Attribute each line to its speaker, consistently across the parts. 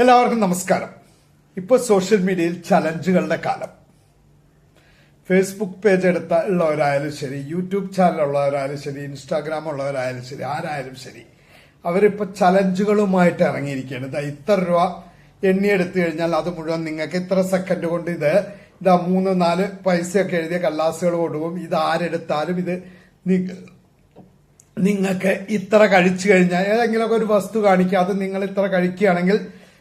Speaker 1: എല്ലാവർക്കും നമസ്കാരം. ഇപ്പോൾ സോഷ്യൽ മീഡിയയിൽ ചലഞ്ചുകളുടെ കാലം. ഫേസ്ബുക്ക് പേജ് ഉള്ളവരായാലും ശരി, യൂട്യൂബ് ചാനൽ ഉള്ളവരായാലും ശരി, ഇൻസ്റ്റാഗ്രാം ഉള്ളവരായാലും ശരി, ആരായാലും ശരി, അവരിപ്പോൾ ചലഞ്ചുകളുമായിട്ട് ഇറങ്ങിയിരിക്കുകയാണ്. ഇത്ര രൂപ എണ്ണിയെടുത്തു കഴിഞ്ഞാൽ അത് മുഴുവൻ നിങ്ങൾക്ക് ഇത്ര സെക്കൻഡ് കൊണ്ട് ഇതാ 3-4 പൈസയൊക്കെ എഴുതിയ കല്ലാസുകൾ കൊടുക്കും. ഇത് ആരെടുത്താലും ഇത് നിങ്ങൾക്ക് ഇത്ര കഴിച്ചു കഴിഞ്ഞാൽ ഏതെങ്കിലുമൊക്കെ ഒരു വസ്തു കാണിക്കുക, അത് നിങ്ങൾ ഇത്ര കഴിക്കുകയാണെങ്കിൽ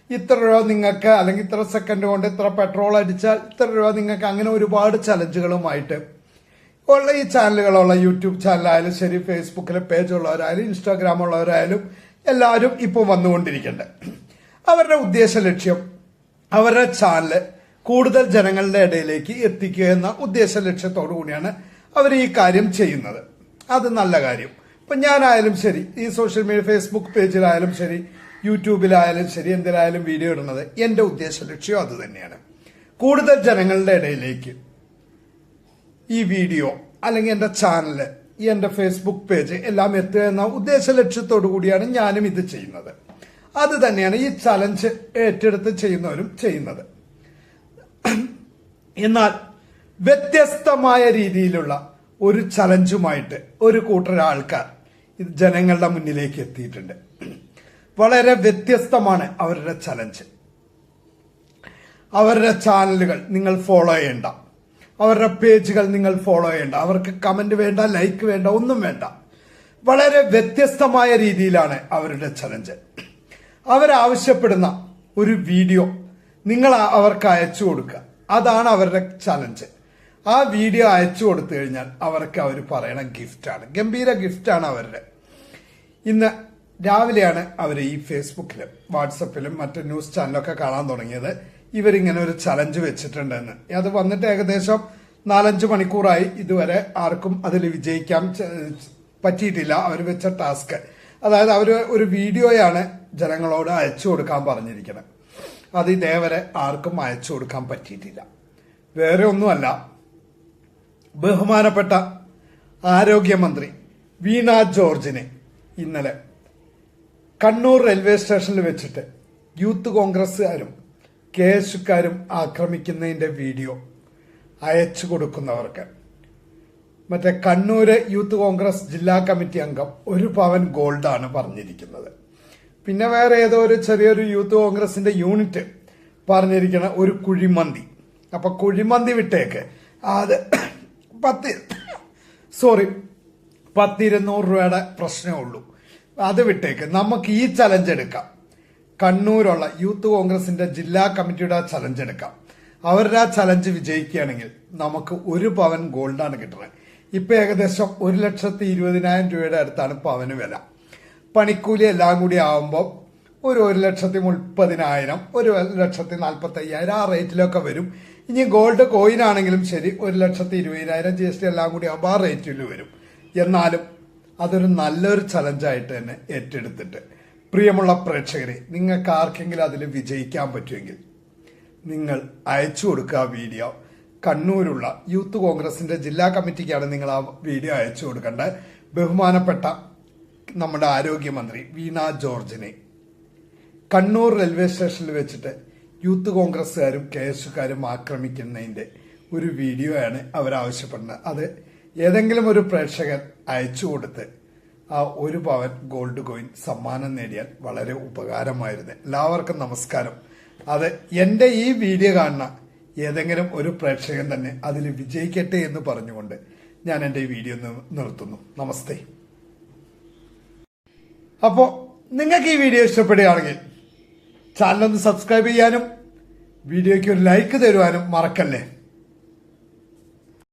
Speaker 1: ഇത്ര രൂപ നിങ്ങൾക്ക്, അല്ലെങ്കിൽ ഇത്ര സെക്കൻഡ് കൊണ്ട് ഇത്ര പെട്രോൾ അടിച്ചാൽ ഇത്ര രൂപ നിങ്ങൾക്ക്, അങ്ങനെ ഒരുപാട് ചലഞ്ചുകളുമായിട്ട് ഉള്ള ഈ ചാനലുകളുള്ള യൂട്യൂബ് ചാനലായാലും ശരി, ഫേസ്ബുക്കിലെ പേജ് ഉള്ളവരായാലും ഇൻസ്റ്റാഗ്രാം ഉള്ളവരായാലും എല്ലാവരും ഇപ്പോൾ വന്നുകൊണ്ടിരിക്കുന്നുണ്ട്. അവരുടെ ഉദ്ദേശ ലക്ഷ്യം അവരുടെ ചാനല് കൂടുതൽ ജനങ്ങളുടെ ഇടയിലേക്ക് എത്തിക്കുക എന്ന ഉദ്ദേശ ലക്ഷ്യത്തോടു കൂടിയാണ് അവർ ഈ കാര്യം ചെയ്യുന്നത്. അത് നല്ല കാര്യം. ഇപ്പൊ ഞാനായാലും ശരി, ഈ സോഷ്യൽ മീഡിയ ഫേസ്ബുക്ക് പേജിലായാലും ശരി, യൂട്യൂബിലായാലും ശരി, എന്തിനായാലും വീഡിയോ ഇടുന്നത് എന്റെ ഉദ്ദേശ ലക്ഷ്യം അത് തന്നെയാണ്. കൂടുതൽ ജനങ്ങളുടെ ഇടയിലേക്ക് ഈ വീഡിയോ അല്ലെങ്കിൽ എന്റെ ചാനല്, ഈ എന്റെ ഫേസ്ബുക്ക് പേജ് എല്ലാം എത്തുക എന്ന ഉദ്ദേശ ലക്ഷ്യത്തോടു കൂടിയാണ് ഞാനും ഇത് ചെയ്യുന്നത്. അത് തന്നെയാണ് ഈ ചലഞ്ച് ഏറ്റെടുത്ത് ചെയ്യുന്നവരും ചെയ്യുന്നത്. എന്നാൽ വ്യത്യസ്തമായ രീതിയിലുള്ള ഒരു ചലഞ്ചുമായിട്ട് ഒരു കൂട്ടർ ആൾക്കാർ ഇത് ജനങ്ങളുടെ മുന്നിലേക്ക് എത്തിയിട്ടുണ്ട്. വളരെ വ്യത്യസ്തമാണ് അവരുടെ ചലഞ്ച്. അവരുടെ ചാനലുകൾ നിങ്ങൾ ഫോളോ ചെയ്യണ്ട, അവരുടെ പേജുകൾ നിങ്ങൾ ഫോളോ ചെയ്യണ്ട, അവർക്ക് കമന്റ് വേണ്ട, ലൈക്ക് വേണ്ട, ഒന്നും വേണ്ട. വളരെ വ്യത്യസ്തമായ രീതിയിലാണ് അവരുടെ ചലഞ്ച്. അവരാവശ്യപ്പെടുന്ന ഒരു വീഡിയോ നിങ്ങൾ അവർക്ക് അയച്ചു കൊടുക്കുക, അതാണ് അവരുടെ ചലഞ്ച്. ആ വീഡിയോ അയച്ചു കൊടുത്തു കഴിഞ്ഞാൽ അവർക്ക് അവർ പറയണ ഗിഫ്റ്റാണ്, ഗംഭീര ഗിഫ്റ്റാണ് അവരുടെ. ഇന്ന് രാവിലെയാണ് അവർ ഈ ഫേസ്ബുക്കിലും വാട്സപ്പിലും മറ്റു ന്യൂസ് ചാനലൊക്കെ കാണാൻ തുടങ്ങിയത്. ഇവരിങ്ങനെ ഒരു ചലഞ്ച് വെച്ചിട്ടുണ്ടെന്ന്. അത് വന്നിട്ട് ഏകദേശം 4-5 മണിക്കൂറായി. ഇതുവരെ ആർക്കും അതിൽ വിജയിക്കാൻ പറ്റിയിട്ടില്ല. അവർ വെച്ച ടാസ്ക്, അതായത് അവർ ഒരു വീഡിയോയാണ് ജനങ്ങളോട് അയച്ചു കൊടുക്കാൻ പറഞ്ഞിരിക്കുന്നത്. അത് ഇതേവരെ ആർക്കും അയച്ചു കൊടുക്കാൻ പറ്റിയിട്ടില്ല. വേറെ ഒന്നുമല്ല, ബഹുമാനപ്പെട്ട ആരോഗ്യമന്ത്രി വീണ ജോർജിനെ ഇന്നലെ കണ്ണൂർ റെയിൽവേ സ്റ്റേഷനിൽ വെച്ചിട്ട് യൂത്ത് കോൺഗ്രസ്സുകാരും KSUക്കാരും ആക്രമിക്കുന്നതിന്റെ വീഡിയോ അയച്ചു കൊടുക്കുന്നവർക്ക് മറ്റേ കണ്ണൂര് യൂത്ത് കോൺഗ്രസ് ജില്ലാ കമ്മിറ്റി അംഗം 1 പവൻ ഗോൾഡാണ് പറഞ്ഞിരിക്കുന്നത്. പിന്നെ വേറെ ഏതോ ഒരു ചെറിയൊരു യൂത്ത് കോൺഗ്രസിന്റെ യൂണിറ്റ് പറഞ്ഞിരിക്കുന്ന ഒരു കുഴിമന്തി. അപ്പൊ കുഴിമന്തി വിട്ടേക്ക്, അത് 10-200 രൂപയുടെ പ്രശ്നമേ ഉള്ളൂ. അത് വിട്ടേക്ക്, നമുക്ക് ഈ ചലഞ്ച് എടുക്കാം. കണ്ണൂരുള്ള യൂത്ത് കോൺഗ്രസിന്റെ ജില്ലാ കമ്മിറ്റിയുടെ ചലഞ്ച് എടുക്കാം. അവരുടെ ആ ചലഞ്ച് വിജയിക്കുകയാണെങ്കിൽ നമുക്ക് 1 പവൻ ഗോൾഡാണ് കിട്ടുന്നത്. ഇപ്പൊ ഏകദേശം 1,20,000 രൂപയുടെ അടുത്താണ് പവന് വില. പണിക്കൂലി എല്ലാം കൂടി ആവുമ്പോൾ ഒരു 1,30,000, 1,45,000 ആ റേറ്റിലൊക്കെ വരും. ഇനി ഗോൾഡ് കോയിൻ ആണെങ്കിലും ശരി 1,20,000 GST എല്ലാം കൂടി ആവുമ്പോൾ ആ റേറ്റിൽ വരും. എന്നാലും അതൊരു നല്ലൊരു ചലഞ്ചായിട്ട് തന്നെ ഏറ്റെടുത്തിട്ട്, പ്രിയമുള്ള പ്രേക്ഷകരെ, നിങ്ങൾക്ക് ആർക്കെങ്കിലും അതിൽ വിജയിക്കാൻ പറ്റുമെങ്കിൽ നിങ്ങൾ അയച്ചു കൊടുക്കുക വീഡിയോ. കണ്ണൂരുള്ള യൂത്ത് കോൺഗ്രസിന്റെ ജില്ലാ കമ്മിറ്റിക്കാണ് നിങ്ങൾ ആ വീഡിയോ അയച്ചു കൊടുക്കേണ്ടത്. ബഹുമാനപ്പെട്ട നമ്മുടെ ആരോഗ്യമന്ത്രി വീണ ജോർജിനെ കണ്ണൂർ റെയിൽവേ സ്റ്റേഷനിൽ വെച്ചിട്ട് യൂത്ത് കോൺഗ്രസ്സുകാരും KSUക്കാരും ആക്രമിക്കുന്നതിന്റെ ഒരു വീഡിയോയാണ് അവരാവശ്യപ്പെടുന്നത്. അത് ഏതെങ്കിലും ഒരു പ്രേക്ഷകൻ അയച്ചു കൊടുത്ത് ആ 1 പവൻ ഗോൾഡ് കോയിൻ സമ്മാനം നേടിയാൽ വളരെ ഉപകാരമായിരുന്നു. എല്ലാവർക്കും നമസ്കാരം. അത് എന്റെ ഈ വീഡിയോ കാണുന്ന ഏതെങ്കിലും ഒരു പ്രേക്ഷകൻ തന്നെ അതിൽ വിജയിക്കട്ടെ എന്ന് പറഞ്ഞുകൊണ്ട് ഞാൻ എന്റെ ഈ വീഡിയോ നിർത്തുന്നു. നമസ്തേ. അപ്പോ നിങ്ങൾക്ക് ഈ വീഡിയോ ഇഷ്ടപ്പെടുകയാണെങ്കിൽ ചാനൽ ഒന്ന് സബ്സ്ക്രൈബ് ചെയ്യാനും വീഡിയോയ്ക്ക് ഒരു ലൈക്ക് തരുവാനും മറക്കല്ലേ.